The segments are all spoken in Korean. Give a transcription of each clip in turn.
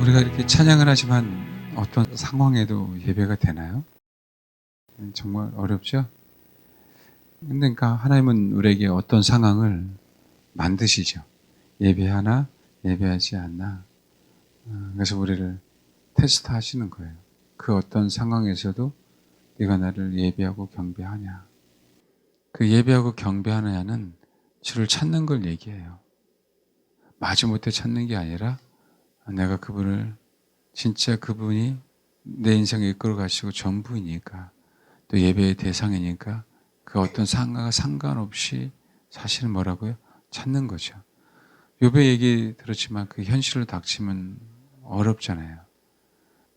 우리가 이렇게 찬양을 하지만 어떤 상황에도 예배가 되나요? 정말 어렵죠? 근데 그러니까 하나님은 우리에게 어떤 상황을 만드시죠. 예배하나 예배하지 않나. 그래서 우리를 테스트 하시는 거예요. 그 어떤 상황에서도 네가 나를 예배하고 경배하냐. 그 예배하고 경배하느냐는 주를 찾는 걸 얘기해요. 마지못해 찾는 게 아니라 내가 그분을 진짜 그분이 내 인생을 이끌어 가시고 전부이니까 또 예배의 대상이니까 그 어떤 상황과 상관없이 사실은 뭐라고요? 찾는 거죠. 욥의 얘기 들었지만 그 현실로 닥치면 어렵잖아요.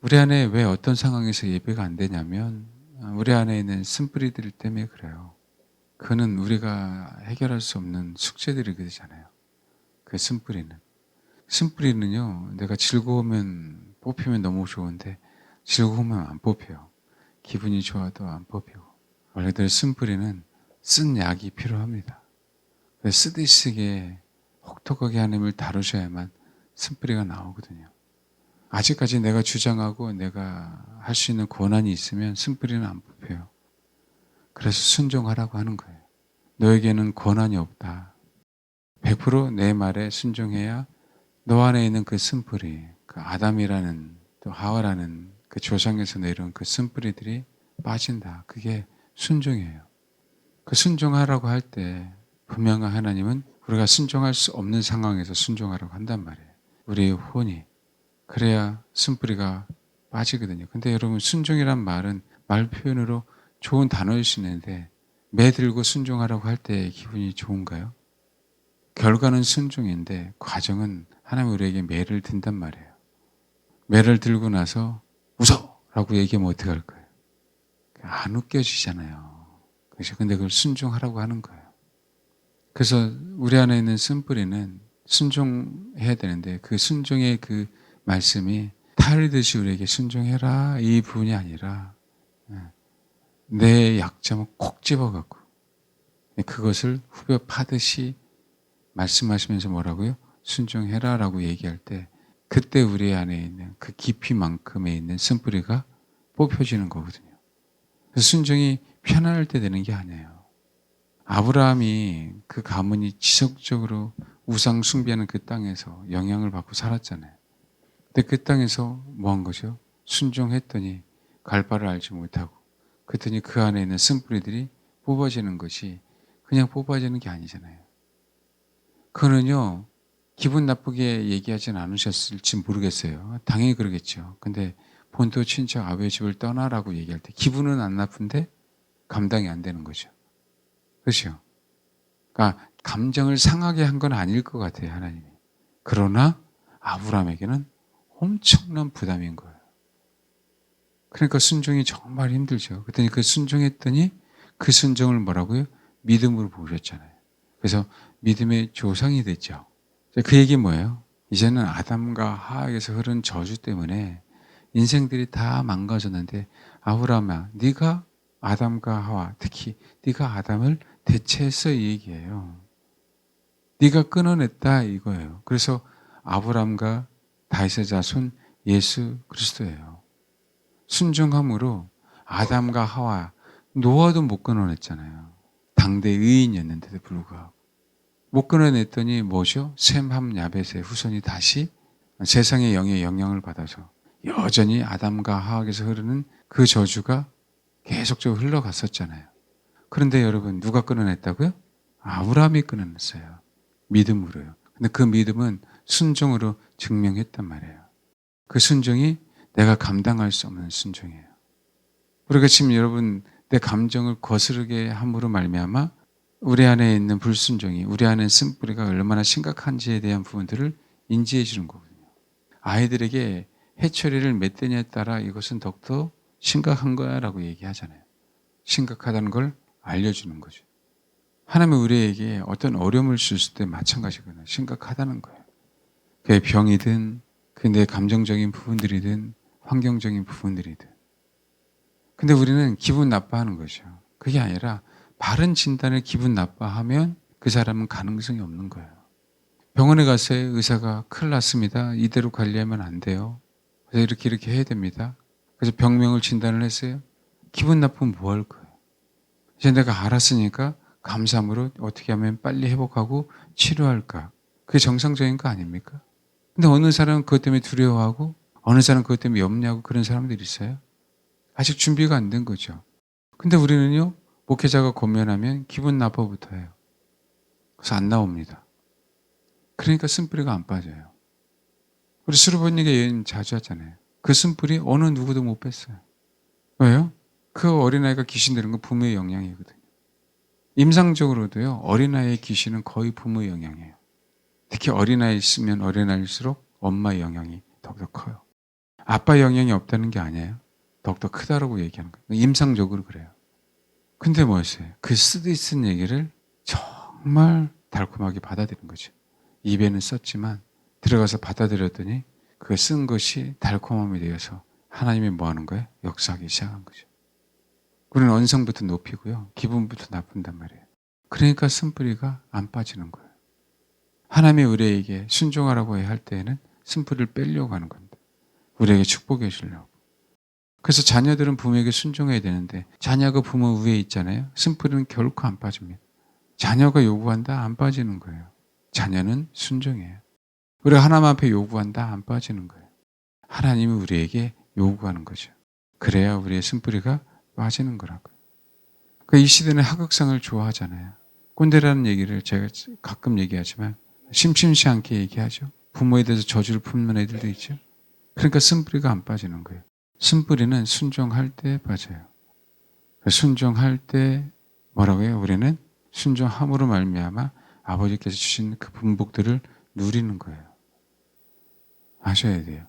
우리 안에 왜 어떤 상황에서 예배가 안 되냐면 우리 안에 있는 쓴뿌리들 때문에 그래요. 그는 우리가 해결할 수 없는 숙제들이잖아요. 그 쓴뿌리는. 쓴뿌리는요, 내가 즐거우면 뽑히면 너무 좋은데 즐거우면 안 뽑혀요. 기분이 좋아도 안 뽑히고. 원래대로 쓴뿌리는 쓴 약이 필요합니다. 쓰디쓰게 혹독하게 하나님을 다루셔야만 쓴뿌리가 나오거든요. 아직까지 내가 주장하고 내가 할 수 있는 권한이 있으면 쓴뿌리는 안 뽑혀요. 그래서 순종하라고 하는 거예요. 너에게는 권한이 없다. 100% 내 말에 순종해야 너 안에 있는 그 쓴뿌리, 그 아담이라는 또 하와라는 그 조상에서 내려온 그 쓴뿌리들이 빠진다. 그게 순종이에요. 그 순종하라고 할 때 분명한 하나님은 우리가 순종할 수 없는 상황에서 순종하라고 한단 말이에요. 우리의 혼이. 그래야 쓴뿌리가 빠지거든요. 근데 여러분 순종이란 말은 말 표현으로 좋은 단어일 수 있는데 매 들고 순종하라고 할 때 기분이 좋은가요? 결과는 순종인데 과정은 하나님 우리에게 매를 든단 말이에요. 매를 들고 나서 웃어라고 얘기하면 어떡할 거예요? 안 웃겨지잖아요. 그렇죠? 근데 그걸 순종하라고 하는 거예요. 그래서 우리 안에 있는 쓴뿌리는 순종해야 되는데 그 순종의 그 말씀이 타르듯이 우리에게 순종해라 이 부분이 아니라 내 약점을 콕 집어갖고 그것을 후벼 파듯이 말씀하시면서 뭐라고요? 순종해라라고 얘기할 때 그때 우리 안에 있는 그 깊이만큼에 있는 쓴뿌리가 뽑혀지는 거거든요. 그래서 순종이 편안할 때 되는 게 아니에요. 아브라함이 그 가문이 지속적으로 우상 숭배하는 그 땅에서 영향을 받고 살았잖아요. 근데 그 땅에서 뭐 한 거죠? 순종했더니 갈 바를 알지 못하고 그랬더니 그 안에 있는 쓴뿌리들이 뽑아지는 것이 그냥 뽑아지는 게 아니잖아요. 그거는요, 기분 나쁘게 얘기하진 않으셨을지 모르겠어요. 당연히 그러겠죠. 근데 본토 친척 아버지 집을 떠나라고 얘기할 때 기분은 안 나쁜데 감당이 안 되는 거죠. 그렇죠? 그러니까 감정을 상하게 한 건 아닐 것 같아요, 하나님이. 그러나 아브라함에게는 엄청난 부담인 거예요. 그러니까 순종이 정말 힘들죠. 그랬더니 그 순종했더니 그 순종을 뭐라고요? 믿음으로 보셨잖아요. 그래서 믿음의 조상이 됐죠. 그 얘기 뭐예요? 이제는 아담과 하와에게서 흐른 저주 때문에 인생들이 다 망가졌는데 아브라함아, 네가 아담과 하와, 특히 네가 아담을 대체했어 이 얘기예요. 네가 끊어냈다 이거예요. 그래서 아브라함과 다윗의 자손 예수 그리스도예요. 순종함으로 아담과 하와 노아도 못 끊어냈잖아요. 당대 의인이었는데도 불구하고 못 끊어냈더니 뭐죠? 셈, 함, 야벳의 후손이 다시 세상의 영의 영향을 받아서 여전히 아담과 하와에서 흐르는 그 저주가 계속적으로 흘러갔었잖아요. 그런데 여러분 누가 끊어냈다고요? 아브라함이 끊어냈어요. 믿음으로요. 근데 그 믿음은 순종으로 증명했단 말이에요. 그 순종이 내가 감당할 수 없는 순종이에요. 우리가 지금 여러분 내 감정을 거스르게 함으로 말미암아 우리 안에 있는 불순종이 우리 안에 쓴뿌리가 얼마나 심각한지에 대한 부분들을 인지해 주는 거거든요. 아이들에게 해처리를 몇 대냐에 따라 이것은 더욱더 심각한 거야 라고 얘기하잖아요. 심각하다는 걸 알려주는 거죠. 하나님은 우리에게 어떤 어려움을 주실 때 마찬가지거든요. 심각하다는 거예요. 그게 병이든 그 내 감정적인 부분들이든 환경적인 부분들이든. 근데 우리는 기분 나빠하는 거죠. 그게 아니라 바른 진단을 기분 나빠하면 그 사람은 가능성이 없는 거예요. 병원에 갔어요. 의사가 큰일 났습니다. 이대로 관리하면 안 돼요. 그래서 이렇게 해야 됩니다. 그래서 병명을 진단을 했어요. 기분 나쁘면 뭐 할 거예요? 이제 내가 알았으니까 감사함으로 어떻게 하면 빨리 회복하고 치료할까? 그게 정상적인 거 아닙니까? 근데 어느 사람은 그것 때문에 두려워하고 어느 사람은 그것 때문에 염려하고 그런 사람들이 있어요. 아직 준비가 안 된 거죠. 근데 우리는요, 목회자가 권면하면 기분 나빠부터 해요. 그래서 안 나옵니다. 그러니까 쓴뿌리가 안 빠져요. 우리 수르번니게 여행 자주 하잖아요. 그 쓴뿌리 어느 누구도 못 뺐어요. 왜요? 그 어린아이가 귀신 들은 건 부모의 영향이거든요. 임상적으로도요, 어린아이의 귀신은 거의 부모의 영향이에요. 특히 어린아이 있으면 어린아이일수록 엄마의 영향이 더욱더 커요. 아빠의 영향이 없다는 게 아니에요. 더욱더 크다라고 얘기하는 거예요. 임상적으로 그래요. 근데 뭐였어요? 그 쓰디쓴 얘기를 정말 달콤하게 받아들인 거죠. 입에는 썼지만 들어가서 받아들였더니 그 쓴 것이 달콤함이 되어서 하나님이 뭐 하는 거예요? 역사하기 시작한 거죠. 우리는 언성부터 높이고요. 기분부터 나쁜단 말이에요. 그러니까 쓴뿌리가 안 빠지는 거예요. 하나님이 우리에게 순종하라고 할 때에는 쓴뿌리를 빼려고 하는 겁니다. 우리에게 축복해 주려고. 그래서 자녀들은 부모에게 순종해야 되는데 자녀가 부모 위에 있잖아요. 쓴뿌리는 결코 안 빠집니다. 자녀가 요구한다? 안 빠지는 거예요. 자녀는 순종해요. 우리가 하나님 앞에 요구한다? 안 빠지는 거예요. 하나님이 우리에게 요구하는 거죠. 그래야 우리의 쓴뿌리가 빠지는 거라고요. 이 시대는 하극상을 좋아하잖아요. 꼰대라는 얘기를 제가 가끔 얘기하지만 심심치 않게 얘기하죠. 부모에 대해서 저주를 품는 애들도 있죠. 그러니까 쓴뿌리가 안 빠지는 거예요. 쓴뿌리는 순종할 때 빠져요. 순종할 때 뭐라고요? 우리는 순종함으로 말미암아 아버지께서 주신 그 분복들을 누리는 거예요. 아셔야 돼요.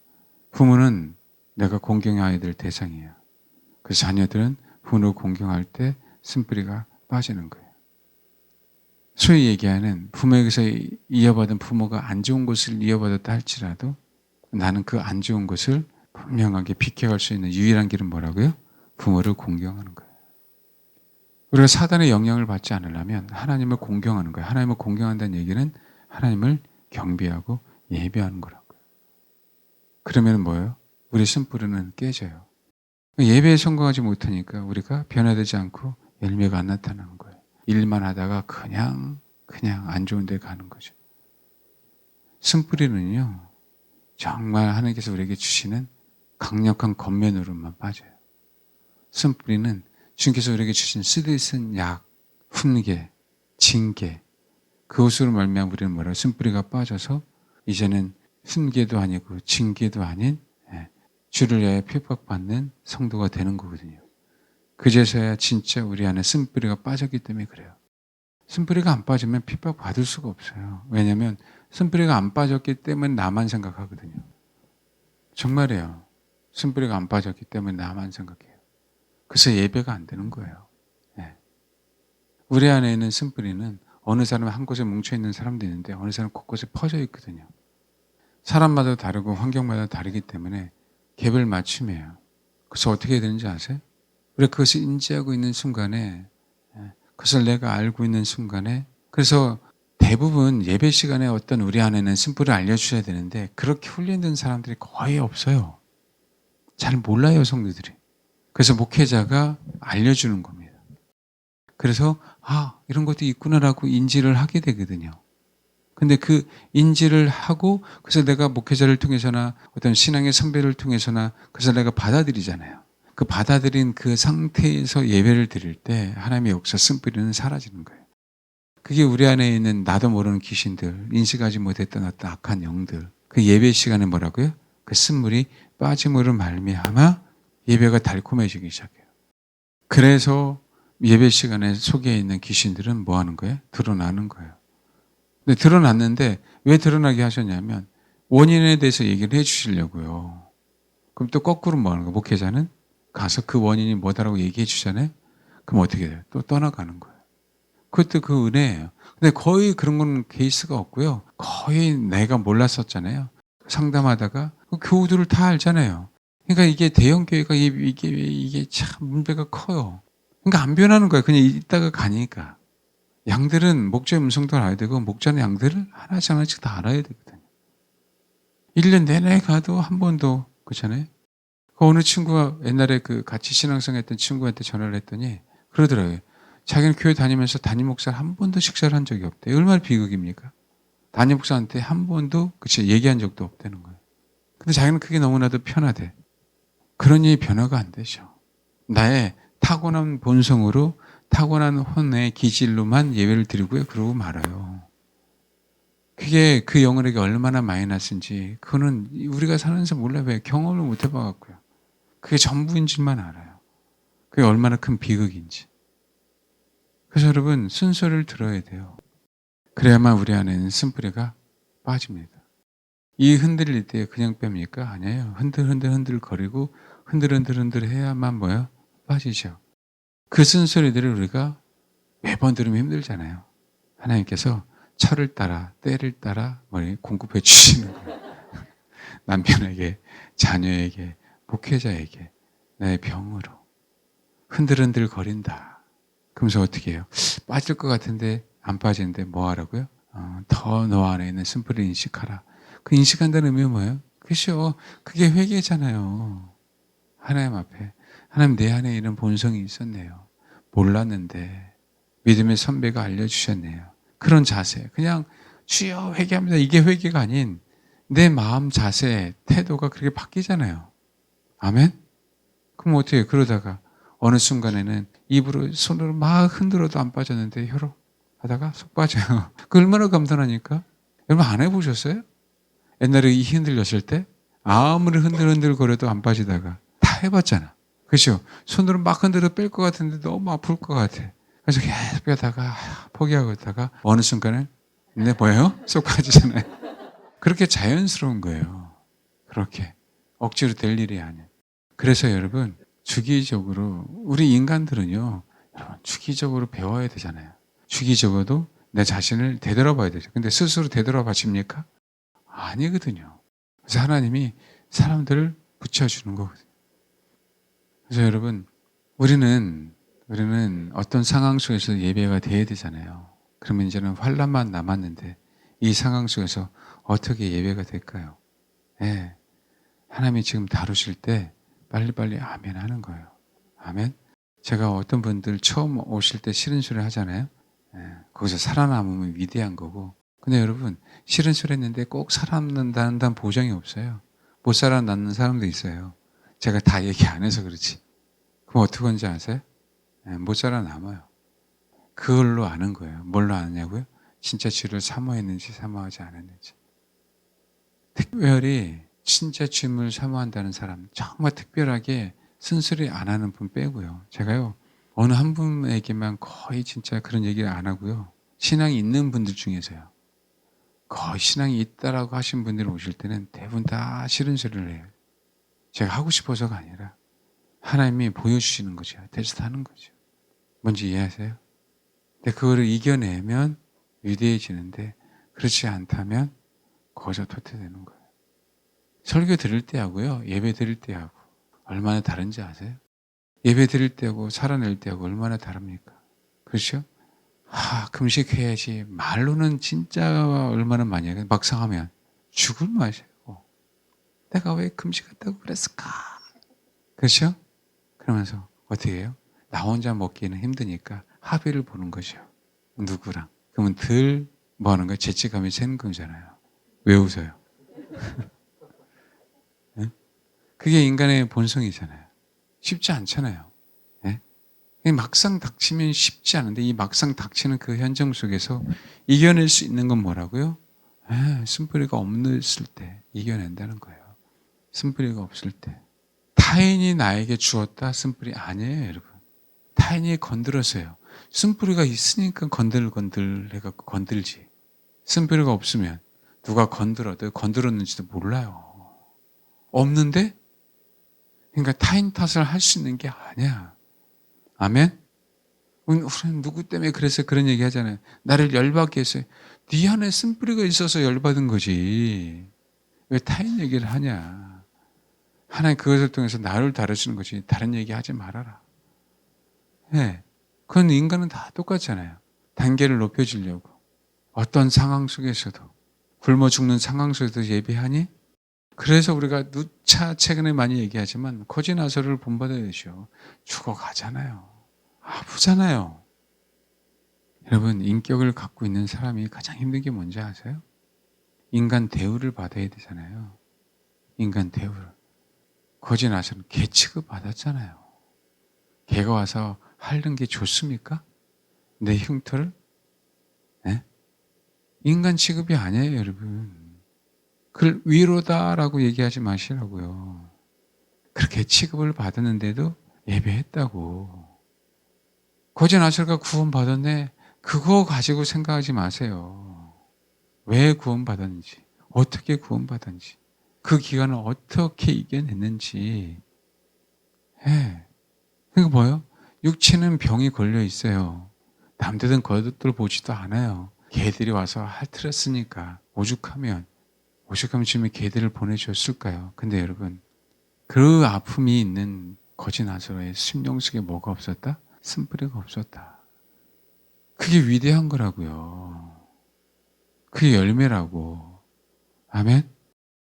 부모는 내가 공경해야 될 대상이에요. 그 자녀들은 부모를 공경할 때 쓴뿌리가 빠지는 거예요. 소위 얘기하는 부모에게서 이어받은 부모가 안 좋은 것을 이어받았다 할지라도 나는 그 안 좋은 것을 분명하게 비켜갈 수 있는 유일한 길은 뭐라고요? 부모를 공경하는 거예요. 우리가 사단의 영향을 받지 않으려면 하나님을 공경하는 거예요. 하나님을 공경한다는 얘기는 하나님을 경배하고 예배하는 거라고요. 그러면 뭐예요? 우리 쓴뿌리는 깨져요. 예배에 성공하지 못하니까 우리가 변화되지 않고 열매가 안 나타나는 거예요. 일만 하다가 그냥 안 좋은 데 가는 거죠. 쓴뿌리는요, 정말 하나님께서 우리에게 주시는 강력한 겉면으로만 빠져요. 쓴뿌리는 주님께서 우리에게 주신 쓰디쓴 약, 훈계, 징계, 그것으로 말미암아 우리는 뭐라고 쓴뿌리가 빠져서 이제는 훈계도 아니고 징계도 아닌 주를 위하여 핍박받는 성도가 되는 거거든요. 그제서야 진짜 우리 안에 쓴뿌리가 빠졌기 때문에 그래요. 쓴뿌리가 안 빠지면 핍박받을 수가 없어요. 왜냐하면 쓴뿌리가 안 빠졌기 때문에 나만 생각하거든요. 정말이에요. 쓴뿌리가 안 빠졌기 때문에 나만 생각해요. 그래서 예배가 안 되는 거예요. 네. 우리 안에 있는 쓴뿌리는 어느 사람은 한 곳에 뭉쳐있는 사람도 있는데 어느 사람은 곳곳에 퍼져 있거든요. 사람마다 다르고 환경마다 다르기 때문에 개별 맞춤이에요. 그래서 어떻게 해야 되는지 아세요? 우리가 그것을 인지하고 있는 순간에, 그것을 내가 알고 있는 순간에, 그래서 대부분 예배 시간에 어떤 우리 안에는 쓴뿌리를 알려주셔야 되는데 그렇게 훈련된 사람들이 거의 없어요. 잘 몰라요, 성도들이. 그래서 목회자가 알려주는 겁니다. 그래서 이런 것도 있구나라고 인지를 하게 되거든요. 근데 그 인지를 하고 그래서 내가 목회자를 통해서나 어떤 신앙의 선배를 통해서나 그래서 내가 받아들이잖아요. 그 받아들인 그 상태에서 예배를 드릴 때 하나님의 역사 쓴뿌리는 사라지는 거예요. 그게 우리 안에 있는 나도 모르는 귀신들, 인식하지 못했던 어떤 악한 영들, 그 예배 시간에 뭐라고요? 그 쓴물이 빠짐으로 말미암아 예배가 달콤해지기 시작해요. 그래서 예배 시간에 속에 있는 귀신들은 뭐 하는 거예요? 드러나는 거예요. 근데 드러났는데 왜 드러나게 하셨냐면 원인에 대해서 얘기를 해 주시려고요. 그럼 또 거꾸로 뭐 하는 거예요? 목회자는 가서 그 원인이 뭐다라고 얘기해 주잖아요. 그럼 어떻게 돼요? 또 떠나가는 거예요. 그것도 그 은혜예요. 근데 거의 그런 건 케이스가 없고요. 거의 내가 몰랐었잖아요. 상담하다가 그 교우들을 다 알잖아요. 그러니까 이게 대형 교회가 이게 참 문제가 커요. 그러니까 안 변하는 거예요. 그냥 있다가 가니까. 양들은 목자의 음성도 알아야 되고 목자는 양들을 하나씩 하나씩 다 알아야 되거든요. 1년 내내 가도 한 번도 그렇잖아요. 그 어느 친구가 옛날에 그 같이 신앙생활 했던 친구한테 전화를 했더니 그러더라고요. 자기는 교회 다니면서 담임 목사를 한 번도 식사를 한 적이 없대. 얼마나 비극입니까? 담임 목사한테 한 번도 그치 얘기한 적도 없다는 거예요. 근데 자기는 그게 너무나도 편하대. 그런 일이 변화가 안 되죠. 나의 타고난 본성으로 타고난 혼의 기질로만 예배를 드리고요. 그러고 말아요. 그게 그 영혼에게 얼마나 마이너스인지 그거는 우리가 살면서 몰라요. 왜 경험을 못 해봐갖고요. 그게 전부인 줄만 알아요. 그게 얼마나 큰 비극인지. 그래서 여러분 순서를 들어야 돼요. 그래야만 우리 안에는 쓴뿌리가 빠집니다. 이 흔들릴 때 그냥 뺍니까? 아니에요. 흔들 거리고 흔들 해야만 뭐요? 빠지죠. 그 쓴소리들을 우리가 매번 들으면 힘들잖아요. 하나님께서 철을 따라 때를 따라 공급해 주시는 거예요. 남편에게, 자녀에게, 목회자에게 내 병으로 흔들 거린다. 그러면서 어떻게 해요? 빠질 것 같은데 안 빠지는데 뭐 하라고요? 더 너 안에 있는 쓴뿌리를 인식하라. 그 인식한다는 의미는 뭐예요? 그죠? 그게 회개잖아요. 하나님 앞에. 하나님 내 안에 이런 본성이 있었네요. 몰랐는데 믿음의 선배가 알려주셨네요. 그런 자세. 그냥 주여 회개합니다. 이게 회개가 아닌 내 마음 자세, 태도가 그렇게 바뀌잖아요. 아멘? 그럼 어떻게 해요? 그러다가 어느 순간에는 입으로 손으로 막 흔들어도 안 빠졌는데 혀로 하다가 쏙 빠져요. 그 얼마나 감탄하니까? 여러분 안 해보셨어요? 옛날에 이 흔들렸을 때 아무리 흔들 거려도 안 빠지다가 다 해봤잖아. 그렇죠? 손으로 막 흔들어 뺄 것 같은데 너무 아플 것 같아. 그래서 계속 빼다가 포기하고 있다가 어느 순간에 네 뭐예요? 쏙 빠지잖아요. 그렇게 자연스러운 거예요. 그렇게 억지로 될 일이 아니에요. 그래서 여러분 주기적으로 우리 인간들은요 여러분 주기적으로 배워야 되잖아요. 주기적으로도 내 자신을 되돌아봐야 되죠. 근데 스스로 되돌아봐십니까? 아니거든요. 그래서 하나님이 사람들을 붙여주는 거거든요. 그래서 여러분 우리는 어떤 상황 속에서 예배가 돼야 되잖아요. 그러면 이제는 환란만 남았는데 이 상황 속에서 어떻게 예배가 될까요? 예. 하나님이 지금 다루실 때 빨리빨리 아멘 하는 거예요. 아멘. 제가 어떤 분들 처음 오실 때 싫은 소리 하잖아요. 예. 거기서 살아남으면 위대한 거고. 근데 여러분 싫은 소리 했는데 꼭 살아남는다는 보장이 없어요. 못 살아남는 사람도 있어요. 제가 다 얘기 안 해서 그렇지. 그럼 어떻게 하는지 아세요? 예, 못 살아남아요. 그걸로 아는 거예요. 뭘로 아느냐고요? 진짜 주를 사모했는지 사모하지 않았는지. 특별히 진짜 주님을 사모한다는 사람, 정말 특별하게 쓴소리 안 하는 분 빼고요. 제가요, 어느 한 분에게만 거의 진짜 그런 얘기를 안 하고요. 신앙이 있는 분들 중에서요. 거의 신앙이 있다라고 하신 분들이 오실 때는 대부분 다 싫은 소리를 해요. 제가 하고 싶어서가 아니라 하나님이 보여주시는 거죠. 테스트하는 거죠. 뭔지 이해하세요? 근데 그거를 이겨내면 위대해지는데 그렇지 않다면 거기서 도태되는 거예요. 설교 드릴 때 하고요. 예배 드릴 때 하고 얼마나 다른지 아세요? 예배 드릴 때하고 살아낼 때하고 얼마나 다릅니까? 그렇죠? 금식해야지. 말로는 진짜 얼마나 많이 해요. 막상 하면 죽을 맛이에요. 내가 왜 금식한다고 그랬을까? 그렇죠? 그러면서 어떻게 해요? 나 혼자 먹기는 힘드니까 합의를 보는 거죠. 누구랑. 그러면 덜 뭐 하는 거예요? 죄책감이 새는 거잖아요. 왜 웃어요? 네? 그게 인간의 본성이잖아요. 쉽지 않잖아요. 네? 막상 닥치면 쉽지 않은데 이 막상 닥치는 그 현장 속에서 이겨낼 수 있는 건 뭐라고요? 쓴뿌리가 없을 때 이겨낸다는 거예요. 쓴뿌리가 없을 때. 타인이 나에게 주었다 쓴뿌리 아니에요, 여러분. 타인이 건드렸어요. 쓴뿌리가 있으니까 건들 해갖고 건들지. 쓴뿌리가 없으면 누가 건드려도 건드렸는지도 몰라요. 없는데? 그러니까 타인 탓을 할 수 있는 게 아니야. 아멘? 우리는 누구 때문에 그래서 그런 얘기 하잖아요. 나를 열받게 했어요. 네 안에 쓴뿌리가 있어서 열받은 거지. 왜 타인 얘기를 하냐. 하나님 그것을 통해서 나를 다루시는 거지. 다른 얘기 하지 말아라. 네. 그건 인간은 다 똑같잖아요. 단계를 높여주려고 어떤 상황 속에서도 굶어 죽는 상황 속에서 예배하니? 그래서 우리가 누차 최근에 많이 얘기하지만 거지 나서를 본받아야죠. 죽어가잖아요. 아프잖아요. 여러분 인격을 갖고 있는 사람이 가장 힘든 게 뭔지 아세요? 인간 대우를 받아야 되잖아요. 인간 대우를. 거지 나서는 개 취급 받았잖아요. 개가 와서 핥는 게 좋습니까? 내 흉터를? 네? 인간 취급이 아니에요, 여러분. 그걸 위로다라고 얘기하지 마시라고요. 그렇게 취급을 받았는데도 예배했다고. 거지 나설가 구원받았네. 그거 가지고 생각하지 마세요. 왜 구원받았는지, 어떻게 구원받았는지, 그 기간을 어떻게 이겨냈는지. 예. 그러니까 뭐예요? 육체는 병이 걸려 있어요. 남들은 거들 보지도 않아요. 개들이 와서 핥으렸으니까 오죽하면 주님이 개들을 보내주셨을까요? 근데 여러분 그 아픔이 있는 거지 나사로의 심령 속에 뭐가 없었다? 쓴뿌리가 없었다. 그게 위대한 거라고요. 그게 열매라고. 아멘?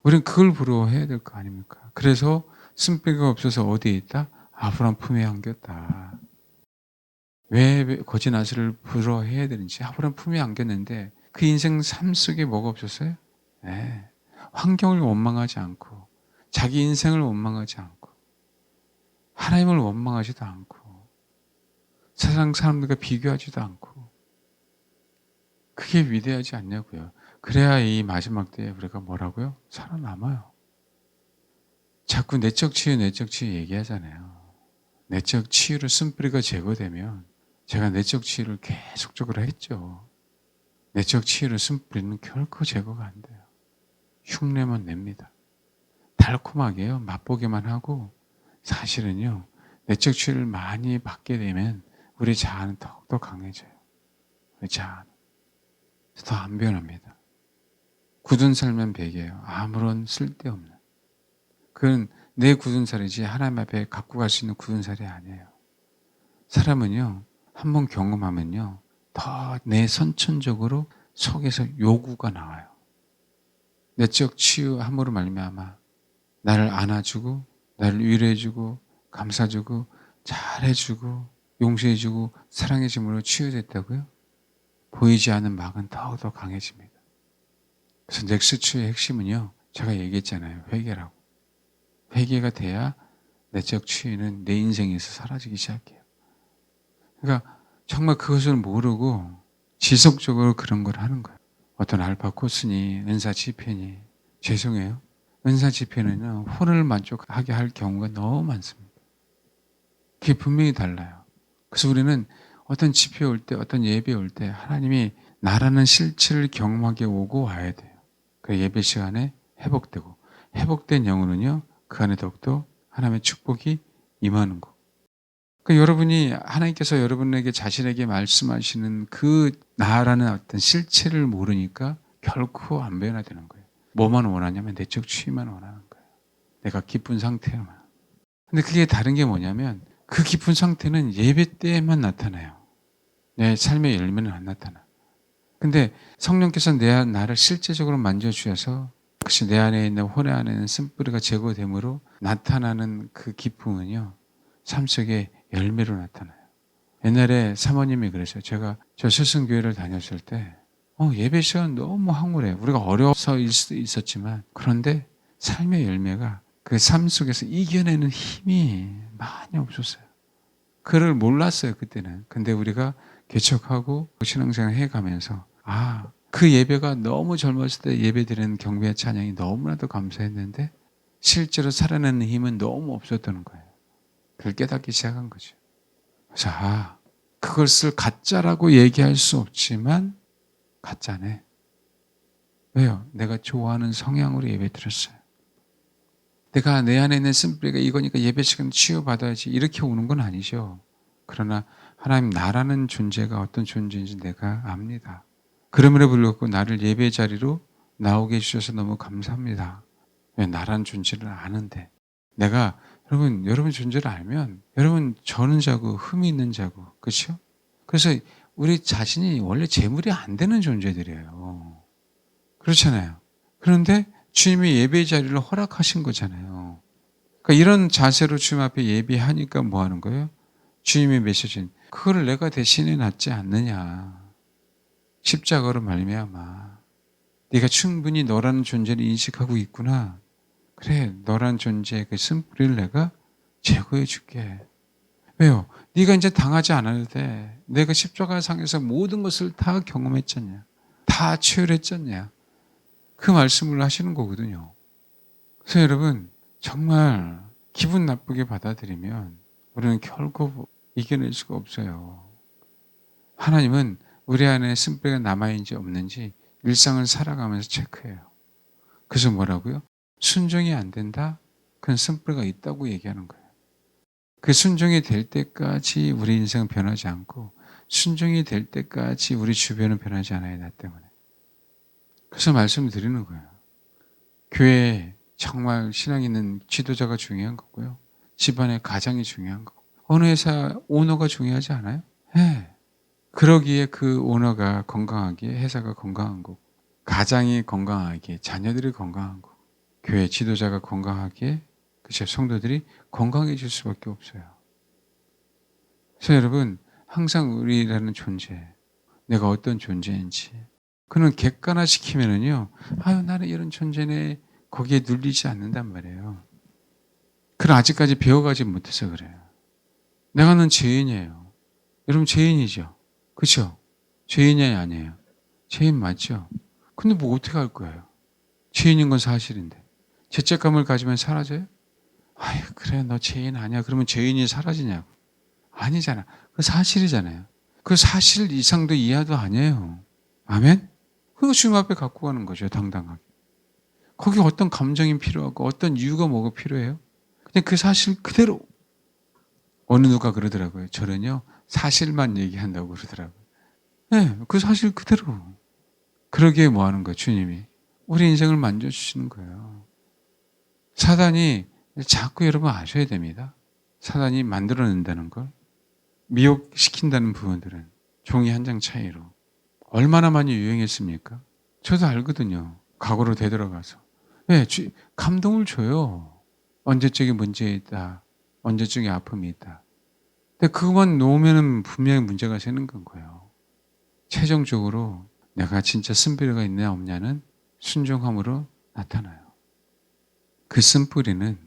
우리는 그걸 부러워해야 될 거 아닙니까? 그래서 쓴뿌리가 없어서 어디에 있다? 아브라함 품에 안겼다. 왜 거지 나사로를 부러워해야 되는지 아브라함 품에 안겼는데 그 인생 삶 속에 뭐가 없었어요? 네. 환경을 원망하지 않고 자기 인생을 원망하지 않고 하나님을 원망하지도 않고 세상 사람들과 비교하지도 않고 그게 위대하지 않냐고요. 그래야 이 마지막 때에 우리가 뭐라고요? 살아남아요. 자꾸 내적 치유 얘기하잖아요. 내적 치유로 쓴뿌리가 제거되면 제가 내적 치유를 계속적으로 했죠. 내적 치유로 쓴뿌리는 결코 제거가 안 돼요. 흉내만 냅니다. 달콤하게요. 맛보기만 하고 사실은요. 내적 치유를 많이 받게 되면 우리 자아는 더욱더 강해져요. 우리 자아는. 더 안 변합니다. 굳은 살만 베개예요. 아무런 쓸데없는. 그건 내 굳은 살이지 하나님 앞에 갖고 갈 수 있는 굳은 살이 아니에요. 사람은요. 한번 경험하면요. 더 내 선천적으로 속에서 요구가 나와요. 내적 치유함으로 말미암아 나를 안아주고 나를 위로해주고 감싸주고 잘해주고 용서해주고 사랑해줌으로 치유됐다고요? 보이지 않는 막은 더욱더 강해집니다. 그래서 넥스트의 핵심은요. 제가 얘기했잖아요. 회개라고. 회개가 돼야 내적 치유는 내 인생에서 사라지기 시작해요. 그러니까 정말 그것을 모르고 지속적으로 그런 걸 하는 거예요. 어떤 알파 코스니 은사 집회니 죄송해요. 은사 집회는요. 혼을 만족하게 할 경우가 너무 많습니다. 그게 분명히 달라요. 그래서 우리는 어떤 집회 올 때 어떤 예배 올 때 하나님이 나라는 실체를 경험하게 오고 와야 돼요. 그 예배 시간에 회복되고 회복된 영혼은요. 그 안에 더욱더 하나님의 축복이 임하는 거. 그러니까 여러분이 하나님께서 여러분에게 자신에게 말씀하시는 그 나라는 어떤 실체를 모르니까 결코 안 변화되는 거예요. 뭐만 원하냐면 내적 치유만 원하는 거예요. 내가 기쁜 상태만. 근데 그게 다른 게 뭐냐면 그 기쁜 상태는 예배 때에만 나타나요. 내 삶의 열매는 안 나타나. 근데 성령께서 나를 실제적으로 만져주셔서 그것이 내 안에 있는 혼의 안에 있는 쓴뿌리가 제거됨으로 나타나는 그 기쁨은요. 삶 속에 열매로 나타나요. 옛날에 사모님이 그랬어요. 제가 저 스승교회를 다녔을 때 예배 시간 너무 황홀해요. 우리가 어려서일 수도 있었지만 그런데 삶의 열매가 그 삶 속에서 이겨내는 힘이 많이 없었어요. 그를 몰랐어요 그때는. 근데 우리가 개척하고 신앙생활 해가면서 그 예배가 너무 젊었을 때 예배드리는 경배의 찬양이 너무나도 감사했는데 실제로 살아내는 힘은 너무 없었던 거예요. 그걸 깨닫기 시작한 거죠. 그래서 그것을 가짜라고 얘기할 수 없지만 가짜네. 왜요? 내가 좋아하는 성향으로 예배드렸어요. 내가 내 안에 있는 쓴뿌리가 이거니까 예배 시간 치유받아야지 이렇게 오는 건 아니죠. 그러나 하나님 나라는 존재가 어떤 존재인지 내가 압니다. 그럼에도 불구하고 나를 예배 자리로 나오게 해주셔서 너무 감사합니다. 왜 나라는 존재를 아는데 내가 여러분 존재를 알면 여러분 저는 자고 흠이 있는 자고 그렇죠? 그래서 우리 자신이 원래 재물이 안 되는 존재들이에요. 그렇잖아요. 그런데 주님이 예배 자리를 허락하신 거잖아요. 그러니까 이런 자세로 주님 앞에 예배하니까 뭐 하는 거예요? 주님이 메시지는 그거를 내가 대신해 놨지 않느냐. 십자가로 말미암아 네가 충분히 너라는 존재를 인식하고 있구나. 그래, 너란 존재의 그 쓴뿌리를 내가 제거해 줄게. 왜요? 네가 이제 당하지 않아도 돼. 내가 십자가상에서 모든 것을 다 경험했잖냐. 다 체휼했잖냐. 그 말씀을 하시는 거거든요. 그래서 여러분 정말 기분 나쁘게 받아들이면 우리는 결코 이겨낼 수가 없어요. 하나님은 우리 안에 쓴뿌리가 남아있는지 없는지 일상을 살아가면서 체크해요. 그래서 뭐라고요? 순종이 안 된다? 그건 쓴뿌리가 있다고 얘기하는 거예요. 그 순종이 될 때까지 우리 인생은 변하지 않고 순종이 될 때까지 우리 주변은 변하지 않아요. 나 때문에. 그래서 말씀을 드리는 거예요. 교회에 정말 신앙 있는 지도자가 중요한 거고요. 집안의 가장이 중요한 거고. 어느 회사 오너가 중요하지 않아요? 네. 그러기에 그 오너가 건강하기에 회사가 건강한 거고, 가장이 건강하기에 자녀들이 건강한 거고, 교회 지도자가 건강하기에 그쵸, 성도들이 건강해질 수밖에 없어요. 그래서 여러분 항상 우리라는 존재, 내가 어떤 존재인지 그는 객관화시키면은요, 아유 나는 이런 존재네, 거기에 눌리지 않는단 말이에요. 그럼 아직까지 배워가지 못해서 그래요. 내가는 죄인이에요. 여러분 죄인이죠. 그렇죠? 죄인이 아니에요. 죄인 맞죠? 근데 뭐 어떻게 할 거예요? 죄인인 건 사실인데 죄책감을 가지면 사라져요? 아유 그래 너 죄인 아니야. 그러면 죄인이 사라지냐고. 아니잖아. 그 사실이잖아요. 그 사실 이상도 이하도 아니에요. 아멘? 그거 주님 앞에 갖고 가는 거죠. 당당하게. 거기 어떤 감정이 필요하고 어떤 이유가 뭐가 필요해요? 그냥 그 사실 그대로. 어느 누가 그러더라고요. 저는요 사실만 얘기한다고 그러더라고요. 네, 그 사실 그대로. 그러기에 뭐 하는 거예요, 주님이? 우리 인생을 만져주시는 거예요. 사단이 자꾸 여러분 아셔야 됩니다. 사단이 만들어낸다는 걸. 미혹시킨다는 부분들은 종이 한 장 차이로. 얼마나 많이 유행했습니까? 저도 알거든요. 과거로 되돌아가서. 왜? 감동을 줘요. 언제적인 문제 있다. 언제적인 아픔이 있다. 근데 그것만 놓으면 분명히 문제가 생기는 거예요. 최종적으로 내가 진짜 쓴뿌리가 있냐 없냐는 순종함으로 나타나요. 그 쓴뿌리는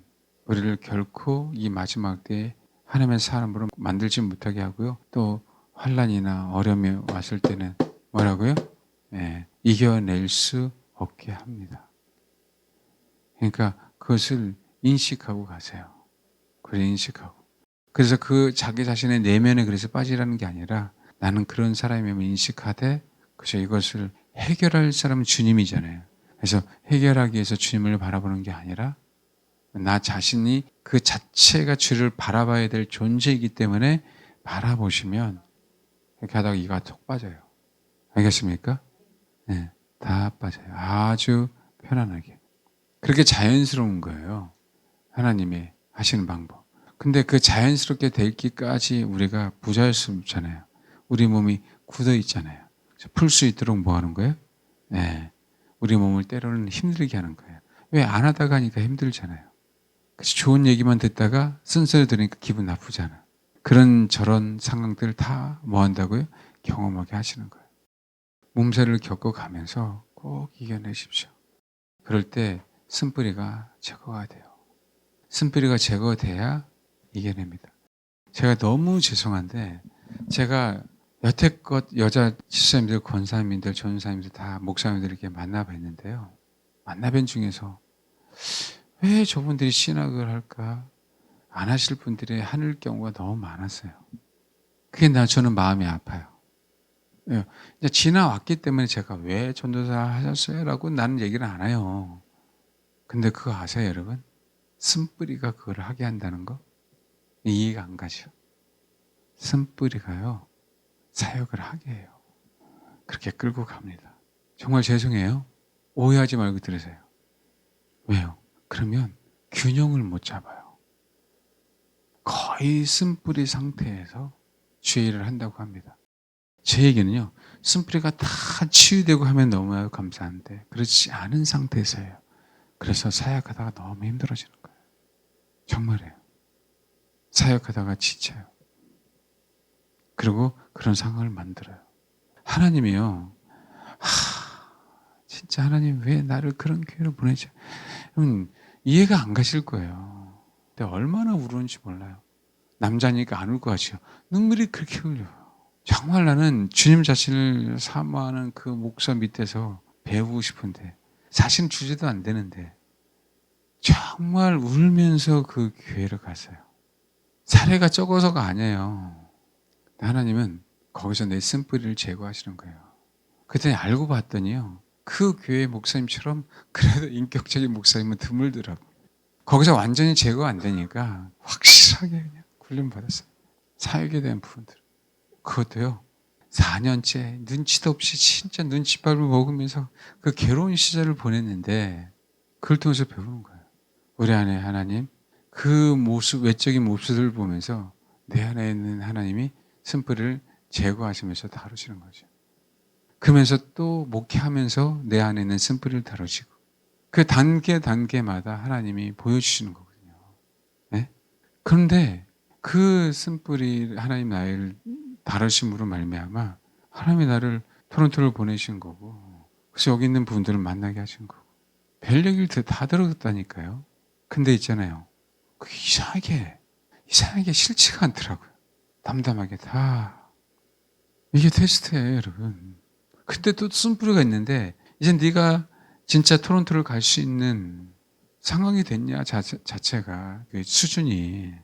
우리를 결코 이 마지막 때에 하나님의 사람으로 만들지 못하게 하고요. 또 환난이나 어려움이 왔을 때는 뭐라고요? 예, 이겨낼 수 없게 합니다. 그러니까 그것을 인식하고 가세요. 그걸 인식하고. 그래서 그 자기 자신의 내면에 그래서 빠지라는 게 아니라 나는 그런 사람임을 인식하되 그래서 이것을 해결할 사람은 주님이잖아요. 그래서 해결하기 위해서 주님을 바라보는 게 아니라 나 자신이 그 자체가 주를 바라봐야 될 존재이기 때문에 바라보시면 이렇게 하다가 이가 톡 빠져요. 알겠습니까? 네, 다 빠져요. 아주 편안하게. 그렇게 자연스러운 거예요. 하나님의 하시는 방법. 근데 그 자연스럽게 되기까지 우리가 부자일 수 없잖아요. 우리 몸이 굳어 있잖아요. 풀 수 있도록 뭐 하는 거예요? 네. 우리 몸을 때로는 힘들게 하는 거예요. 왜? 안 하다가 하니까 힘들잖아요. 그래서 좋은 얘기만 듣다가 쓴소리 들으니까 기분 나쁘잖아. 그런 저런 상황들을 다 뭐 한다고요? 경험하게 하시는 거예요. 몸살을 겪어가면서 꼭 이겨내십시오. 그럴 때 쓴뿌리가 제거가 돼요. 쓴뿌리가 제거돼야 이겨냅니다. 제가 너무 죄송한데 제가 여태껏 여자 집사님들, 권사님들, 전사님들 다 목사님들 이렇게 만나뵀는데요. 만나뵌 중에서 왜 저분들이 신학을 할까? 안 하실 분들이 하는 경우가 너무 많았어요. 그게 저는 마음이 아파요. 예, 이제 지나왔기 때문에 제가 왜 전도사 하셨어요? 라고 나는 얘기를 안 해요. 근데 그거 아세요, 여러분? 쓴뿌리가 그걸 하게 한다는 거? 이해가 안 가죠? 쓴뿌리가요, 사역을 하게 해요. 그렇게 끌고 갑니다. 정말 죄송해요. 오해하지 말고 들으세요. 왜요? 그러면 균형을 못 잡아요. 거의 쓴뿌리 상태에서 주의를 한다고 합니다. 제 얘기는요. 쓴뿌리가 다 치유되고 하면 너무 감사한데 그렇지 않은 상태에서예요. 그래서 사역하다가 너무 힘들어지는 거예요. 정말이에요. 사역하다가 지쳐요. 그리고 그런 상황을 만들어요. 하나님이요. 진짜 하나님 왜 나를 그런 교회로 보내죠? 이해가 안 가실 거예요. 근데 얼마나 울었는지 몰라요. 남자니까 안 울 것 같죠. 눈물이 그렇게 흘려요. 정말 나는 주님 자신을 사모하는 그 목사 밑에서 배우고 싶은데 사실 주제도 안 되는데 정말 울면서 그 교회를 갔어요. 사례가 적어서가 아니에요. 하나님은 거기서 내 쓴뿌리를 제거하시는 거예요. 그랬더니 알고 봤더니요. 그 교회 목사님처럼 그래도 인격적인 목사님은 드물더라고요. 거기서 완전히 제거가 안 되니까 확실하게 그냥 훈련받았어요. 사역에 대한 부분들. 그것도요. 4년째 눈치도 없이 진짜 눈칫밥을 먹으면서 그 괴로운 시절을 보냈는데 그걸 통해서 배우는 거예요. 우리 안에 하나님 그 모습, 외적인 모습을 보면서 내 안에 있는 하나님이 쓴뿌리를 제거하시면서 다루시는 거죠. 그러면서 또 목회하면서 내 안에 있는 쓴뿌리를 다루시고 그 단계마다 하나님이 보여주시는 거거든요. 네? 그런데 그 쓴뿌리 하나님 나를 다루심으로 말미암아 하나님이 나를 토론토를 보내신 거고 그래서 여기 있는 분들을 만나게 하신 거고 별 얘기를 다 들었다니까요. 근데 있잖아요. 그게 이상하게 싫지가 않더라고요. 담담하게 다 이게 테스트예요, 여러분. 근데 또 쓴뿌리가 있는데 이제 네가 진짜 토론토를 갈 수 있는 상황이 됐냐 자체가 그 수준이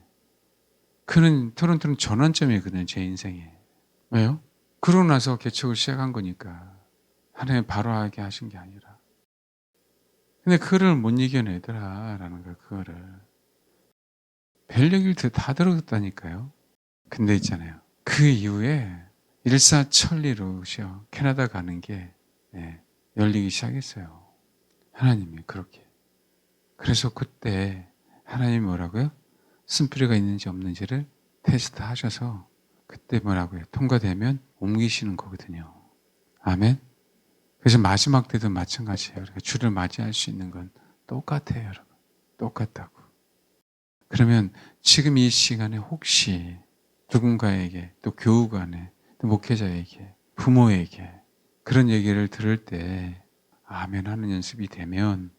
그는 토론토는 전환점이거든요, 제 인생에. 왜요? 그러고 나서 개척을 시작한 거니까 하나님 바로 하게 하신 게 아니라. 근데 그거를 못 이겨내더라라는 거예요, 그거를. 별 얘기를 다 들었다니까요. 근데 있잖아요. 그 이후에 일사천리로요 캐나다 가는 게 열리기 시작했어요. 하나님이 그렇게. 그래서 그때 하나님이 뭐라고요? 쓴뿌리가 있는지 없는지를 테스트 하셔서 그때 뭐라고요? 통과되면 옮기시는 거거든요. 아멘? 그래서 마지막 때도 마찬가지예요. 그러니까 주를 맞이할 수 있는 건 똑같아요, 여러분. 똑같다고. 그러면 지금 이 시간에 혹시 누군가에게 또 교우간에 또 목회자에게 부모에게 그런 얘기를 들을 때 아멘 하는 연습이 되면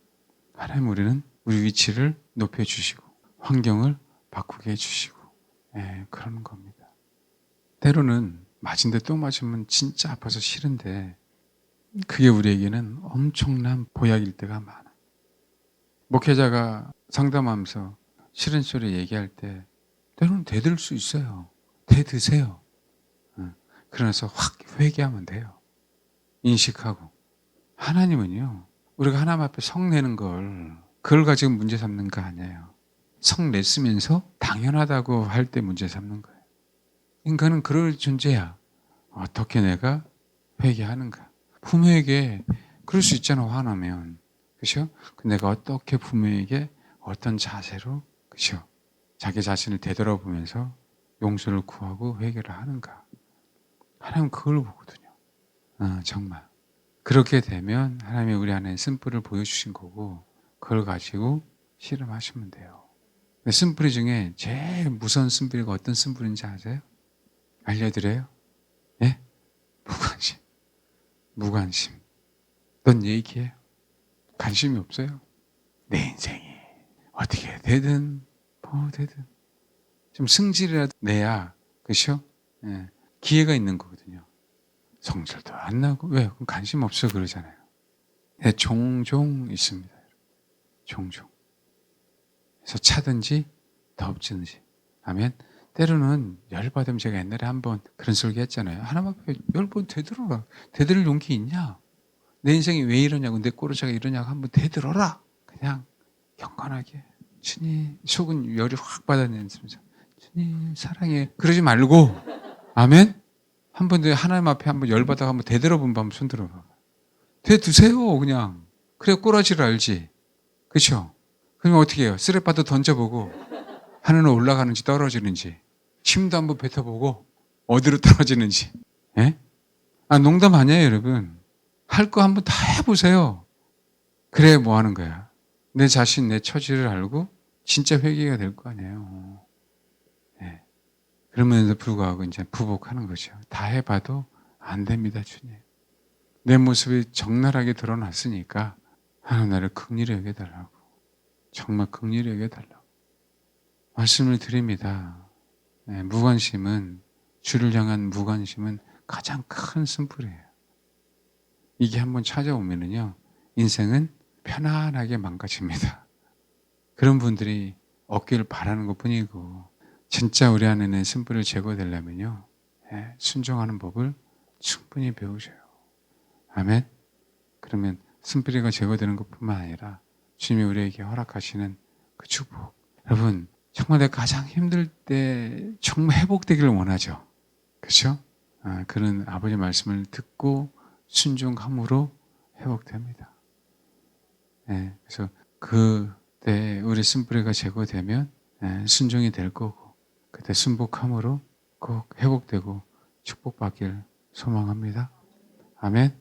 하나님 우리는 우리 위치를 높여주시고 환경을 바꾸게 해주시고 그러는 겁니다. 때로는 맞은데 또 맞으면 진짜 아파서 싫은데 그게 우리에게는 엄청난 보약일 때가 많아. 목회자가 상담하면서 싫은 소리 얘기할 때 때로는 대들 수 있어요. 대드세요. 그러면서 확 회개하면 돼요. 인식하고. 하나님은요. 우리가 하나님 앞에 성내는 그걸 가지고 문제 삼는 거 아니에요. 성냈으면서 당연하다고 할 때 문제 삼는 거예요. 인간은 그럴 존재야. 어떻게 내가 회개하는가. 부모에게 그럴 수 있잖아, 화나면. 그죠? 내가 어떻게 부모에게 어떤 자세로, 그죠? 자기 자신을 되돌아보면서 용서를 구하고 회개를 하는가. 하나님은 그걸 보거든요. 정말. 그렇게 되면 하나님이 우리 안에 쓴뿌리를 보여주신 거고 그걸 가지고 실험하시면 돼요. 쓴뿌리 중에 제일 무서운 쓴뿌리가 어떤 쓴뿌리인지 아세요? 알려드려요? 예? 무관심. 무관심. 넌 얘기해. 관심이 없어요. 내 인생이 어떻게 되든 뭐 되든 좀 승질이라도 내야 그렇죠? 기회가 있는 거거든요. 성질도 안 나고 왜? 그럼 관심 없어 그러잖아요. 종종 있습니다. 종종. 그래서 차든지 덮든지. 아멘. 때로는 열받으면 제가 옛날에 한번 그런 설교 했잖아요. 하나님 앞에 10번 되들어라. 되들을 용기 있냐? 내 인생이 왜 이러냐고 내 꼬르자가 이러냐고 한번 되들어라. 그냥 경건하게. 주님 속은 열이 확 받아내면서 주님 사랑해. 그러지 말고 아멘. 한번 하나님 앞에 한번 열받아가 한번 되들어본 번 손 들어봐. 되드세요 그냥. 그래 꼬라지를 알지. 그렇죠? 그러면 어떻게 해요? 쓰레빠도 던져보고 하늘로 올라가는지 떨어지는지 힘도 한번 뱉어보고 어디로 떨어지는지. 예? 농담 아니에요, 여러분. 할 거 한번 다 해보세요. 그래, 뭐 하는 거야. 내 자신, 내 처지를 알고 진짜 회개가 될 거 아니에요. 네. 그러면서 불구하고 이제 부복하는 거죠. 다 해봐도 안 됩니다, 주님. 내 모습이 적나라하게 드러났으니까 하나님 나를 긍휼히 여겨달라고. 정말 긍휼히 여겨달라고. 말씀을 드립니다. 네, 무관심은, 주를 향한 무관심은 가장 큰 쓴뿌리예요. 이게 한번 찾아오면은요, 인생은 편안하게 망가집니다. 그런 분들이 얻기를 바라는 것 뿐이고, 진짜 우리 안에는 쓴뿌리를 제거되려면요, 순종하는 법을 충분히 배우셔요. 아멘? 그러면 쓴뿌리가 제거되는 것 뿐만 아니라 주님이 우리에게 허락하시는 그 축복. 여러분, 정말 내가 가장 힘들 때 정말 회복되기를 원하죠. 그렇죠? 그런 아버지 말씀을 듣고 순종함으로 회복됩니다. 그래서 그때 우리 쓴뿌리가 제거되면 순종이 될 거고, 그때 순복함으로 꼭 회복되고 축복받길 소망합니다. 아멘.